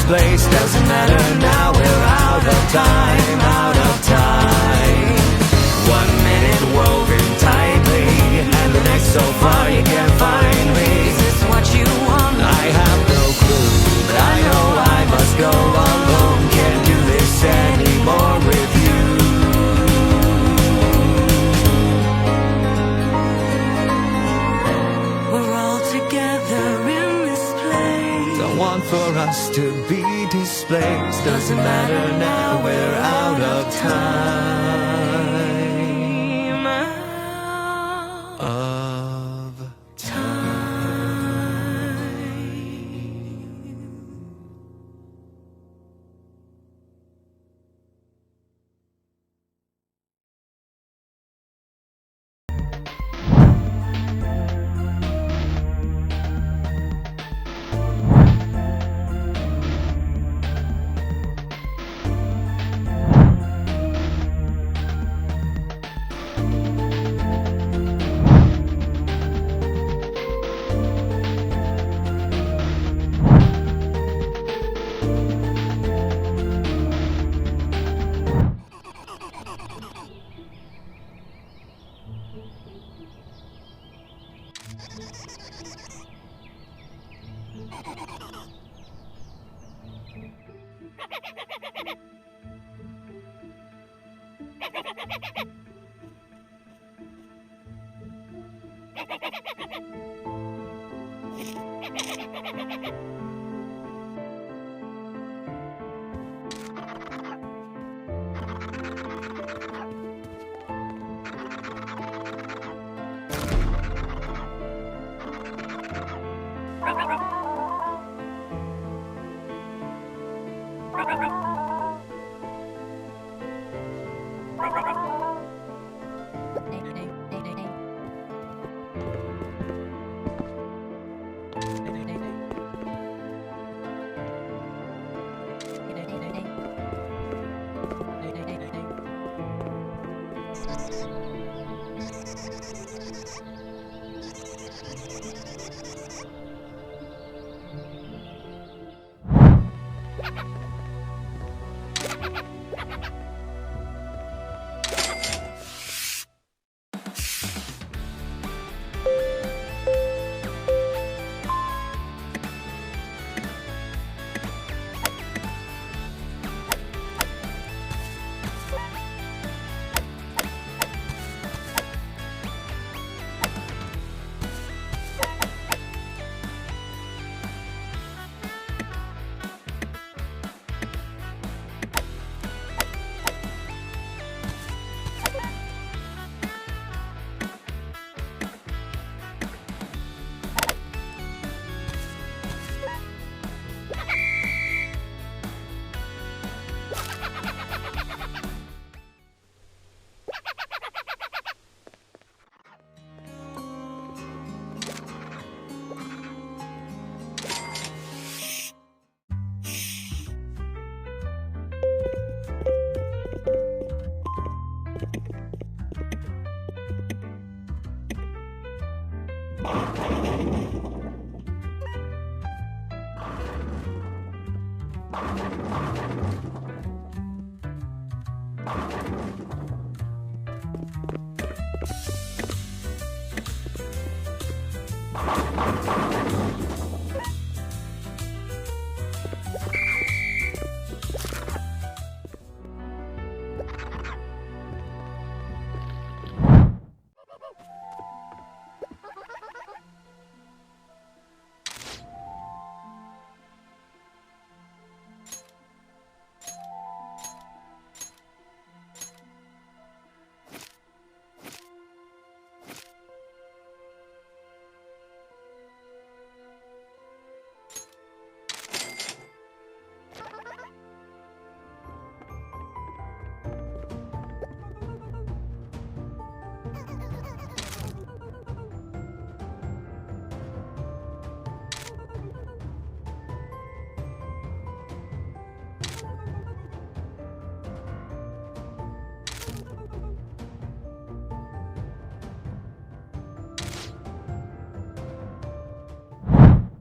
place. Doesn't matter now, we're out of time, out of time. 1 minute woven tightly, and the next so far you can't find me. Is this what you want? I have no clue, but I know I must go alone. Can't do this anymore with you. We're all together in this place. Don't want for us to be displaced. Doesn't matter now, we're out of time.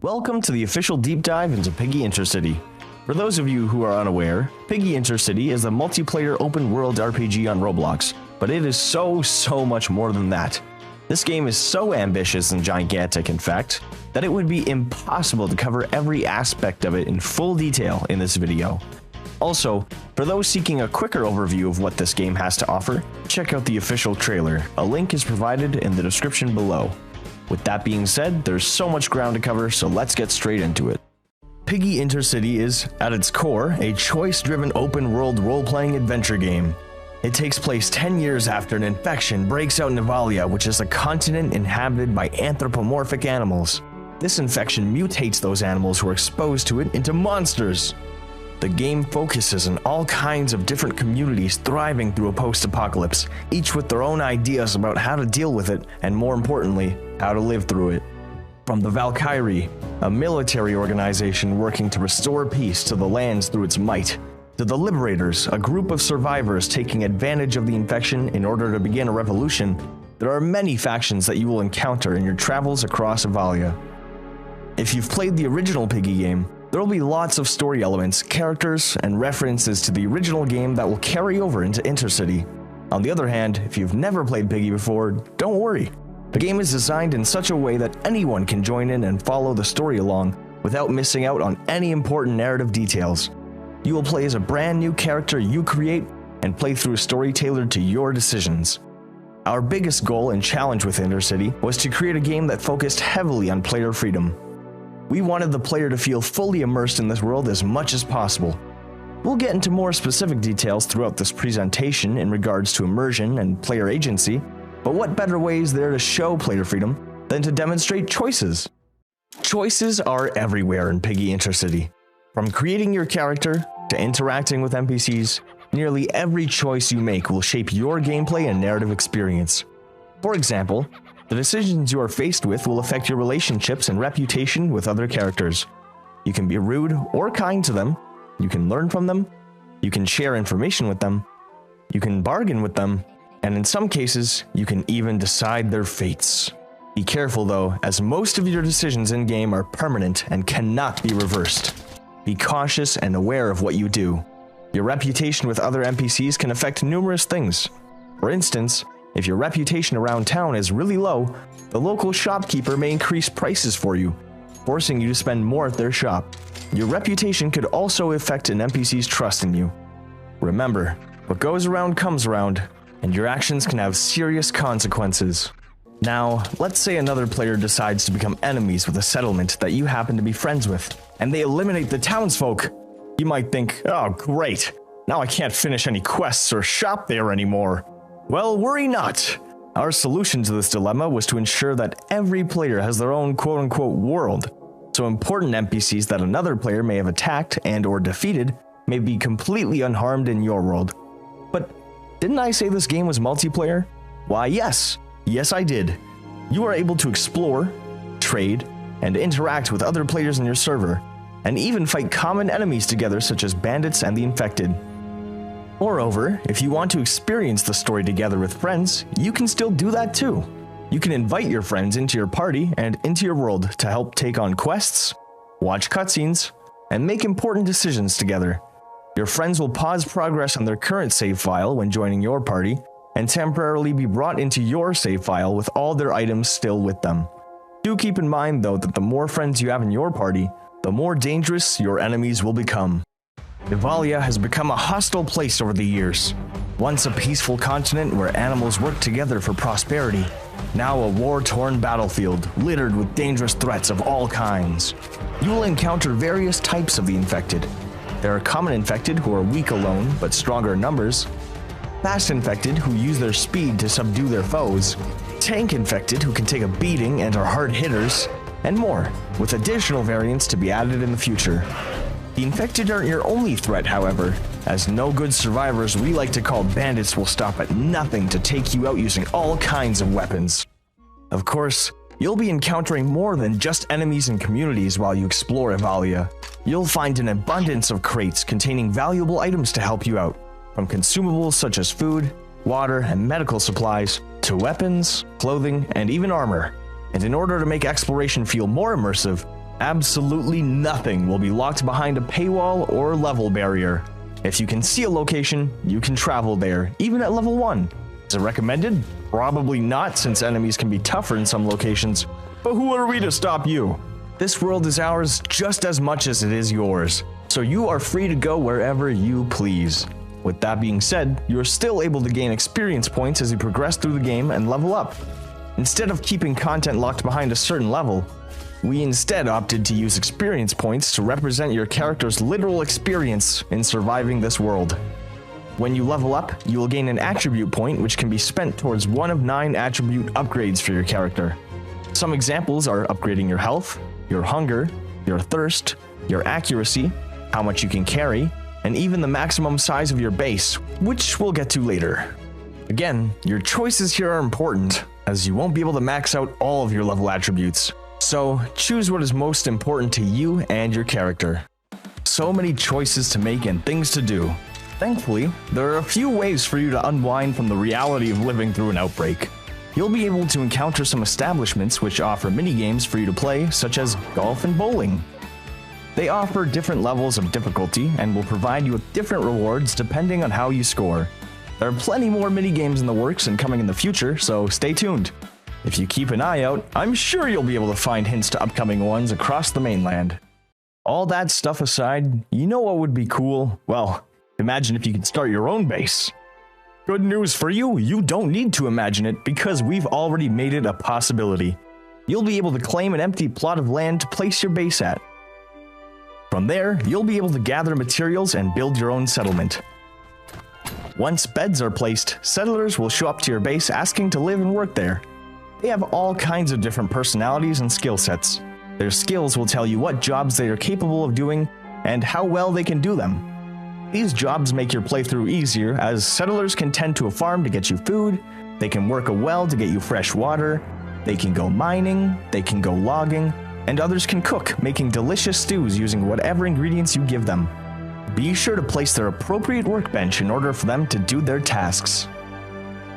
Welcome to the official deep dive into Piggy Intercity. For those of you who are unaware, Piggy Intercity is a multiplayer open-world RPG on Roblox, but it is so much more than that. This game is so ambitious and gigantic, in fact, that it would be impossible to cover every aspect of it in full detail in this video. Also, for those seeking a quicker overview of what this game has to offer, check out the official trailer. A link is provided in the description below. With that being said, there's so much ground to cover, so let's get straight into it. Piggy Intercity is, at its core, a choice-driven open-world role-playing adventure game. It takes place 10 years after an infection breaks out in Avalia, which is a continent inhabited by anthropomorphic animals. This infection mutates those animals who are exposed to it into monsters. The game focuses on all kinds of different communities thriving through a post-apocalypse, each with their own ideas about how to deal with it, and more importantly, how to live through it. From the Valkyrie, a military organization working to restore peace to the lands through its might, to the Liberators, a group of survivors taking advantage of the infection in order to begin a revolution, there are many factions that you will encounter in your travels across Avalia. If you've played the original Piggy game, there will be lots of story elements, characters, and references to the original game that will carry over into Intercity. On the other hand, if you've never played Piggy before, don't worry. The game is designed in such a way that anyone can join in and follow the story along without missing out on any important narrative details. You will play as a brand new character you create and play through a story tailored to your decisions. Our biggest goal and challenge with Intercity was to create a game that focused heavily on player freedom. We wanted the player to feel fully immersed in this world as much as possible. We'll get into more specific details throughout this presentation in regards to immersion and player agency, but what better way is there to show player freedom than to demonstrate choices? Choices are everywhere in Piggy Intercity. From creating your character to interacting with NPCs, nearly every choice you make will shape your gameplay and narrative experience. For example, the decisions you are faced with will affect your relationships and reputation with other characters. You can be rude or kind to them, you can learn from them, you can share information with them, you can bargain with them, and in some cases, you can even decide their fates. Be careful though, as most of your decisions in-game are permanent and cannot be reversed. Be cautious and aware of what you do. Your reputation with other NPCs can affect numerous things. For instance, if your reputation around town is really low, the local shopkeeper may increase prices for you, forcing you to spend more at their shop. Your reputation could also affect an NPC's trust in you. Remember, what goes around comes around, and your actions can have serious consequences. Now, let's say another player decides to become enemies with a settlement that you happen to be friends with, and they eliminate the townsfolk. You might think, oh great, now I can't finish any quests or shop there anymore. Well, worry not. Our solution to this dilemma was to ensure that every player has their own quote-unquote world, so important NPCs that another player may have attacked and or defeated may be completely unharmed in your world. But didn't I say this game was multiplayer? Why yes I did. You are able to explore, trade, and interact with other players in your server, and even fight common enemies together such as bandits and the infected. Moreover, if you want to experience the story together with friends, you can still do that too. You can invite your friends into your party and into your world to help take on quests, watch cutscenes, and make important decisions together. Your friends will pause progress on their current save file when joining your party, and temporarily be brought into your save file with all their items still with them. Do keep in mind though that the more friends you have in your party, the more dangerous your enemies will become. Avalia has become a hostile place over the years. Once a peaceful continent where animals work together for prosperity, now a war-torn battlefield littered with dangerous threats of all kinds. You will encounter various types of the infected. There are common infected who are weak alone but stronger in numbers, fast infected who use their speed to subdue their foes, tank infected who can take a beating and are hard hitters, and more, with additional variants to be added in the future. The infected aren't your only threat, however, as no good survivors we like to call bandits will stop at nothing to take you out using all kinds of weapons. Of course, you'll be encountering more than just enemies and communities while you explore Avalia. You'll find an abundance of crates containing valuable items to help you out, from consumables such as food, water, and medical supplies, to weapons, clothing, and even armor. And in order to make exploration feel more immersive, Absolutely nothing will be locked behind a paywall or level barrier. If you can see a location, you can travel there, even at level 1. Is it recommended? Probably not, since enemies can be tougher in some locations. But who are we to stop you? This world is ours just as much as it is yours, so you are free to go wherever you please. With that being said, you are still able to gain experience points as you progress through the game and level up. Instead of keeping content locked behind a certain level, we instead opted to use experience points to represent your character's literal experience in surviving this world. When you level up, you will gain an attribute point which can be spent towards one of 9 attribute upgrades for your character. Some examples are upgrading your health, your hunger, your thirst, your accuracy, how much you can carry, and even the maximum size of your base, which we'll get to later. Again, your choices here are important, as you won't be able to max out all of your level attributes. So, choose what is most important to you and your character. So many choices to make and things to do. Thankfully, there are a few ways for you to unwind from the reality of living through an outbreak. You'll be able to encounter some establishments which offer mini-games for you to play, such as golf and bowling. They offer different levels of difficulty and will provide you with different rewards depending on how you score. There are plenty more mini-games in the works and coming in the future, so stay tuned. If you keep an eye out, I'm sure you'll be able to find hints to upcoming ones across the mainland. All that stuff aside, you know what would be cool? Well, imagine if you could start your own base. Good news for you, you don't need to imagine it because we've already made it a possibility. You'll be able to claim an empty plot of land to place your base at. From there, you'll be able to gather materials and build your own settlement. Once beds are placed, settlers will show up to your base asking to live and work there. They have all kinds of different personalities and skill sets. Their skills will tell you what jobs they are capable of doing and how well they can do them. These jobs make your playthrough easier, as settlers can tend to a farm to get you food, they can work a well to get you fresh water, they can go mining, they can go logging, and others can cook, making delicious stews using whatever ingredients you give them. Be sure to place their appropriate workbench in order for them to do their tasks.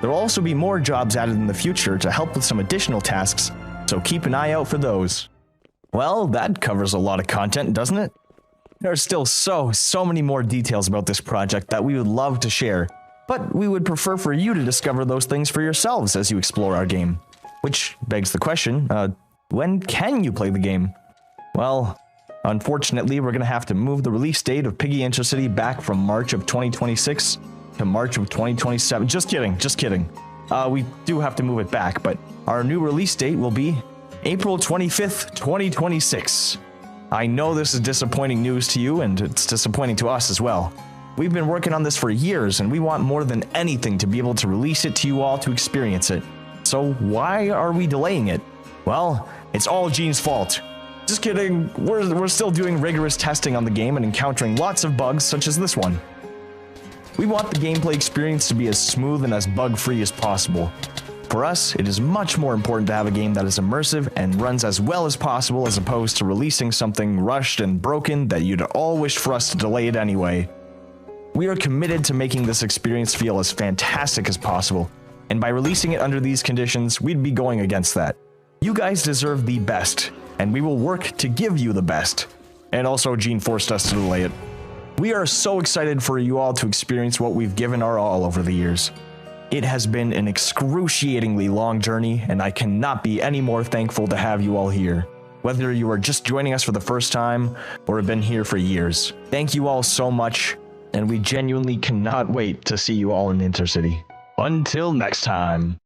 There will also be more jobs added in the future to help with some additional tasks, so keep an eye out for those. Well, that covers a lot of content, doesn't it? There are still so many more details about this project that we would love to share, but we would prefer for you to discover those things for yourselves as you explore our game. Which begs the question, when can you play the game? Well, unfortunately, we're going to have to move the release date of Piggy Intercity back from March of 2026 to March of 2027. Just kidding. We do have to move it back, but our new release date will be April 25th, 2026. I know this is disappointing news to you, and it's disappointing to us as well. We've been working on this for years, and we want more than anything to be able to release it to you all to experience it. So why are we delaying it? Well, it's all Gene's fault. Just kidding, we're still doing rigorous testing on the game and encountering lots of bugs such as this one. We want the gameplay experience to be as smooth and as bug-free as possible. For us, it is much more important to have a game that is immersive and runs as well as possible as opposed to releasing something rushed and broken that you'd all wish for us to delay it anyway. We are committed to making this experience feel as fantastic as possible, and by releasing it under these conditions, we'd be going against that. You guys deserve the best, and we will work to give you the best. And also, Gene forced us to delay it. We are so excited for you all to experience what we've given our all over the years. It has been an excruciatingly long journey, and I cannot be any more thankful to have you all here. Whether you are just joining us for the first time, or have been here for years. Thank you all so much, and we genuinely cannot wait to see you all in Intercity. Until next time.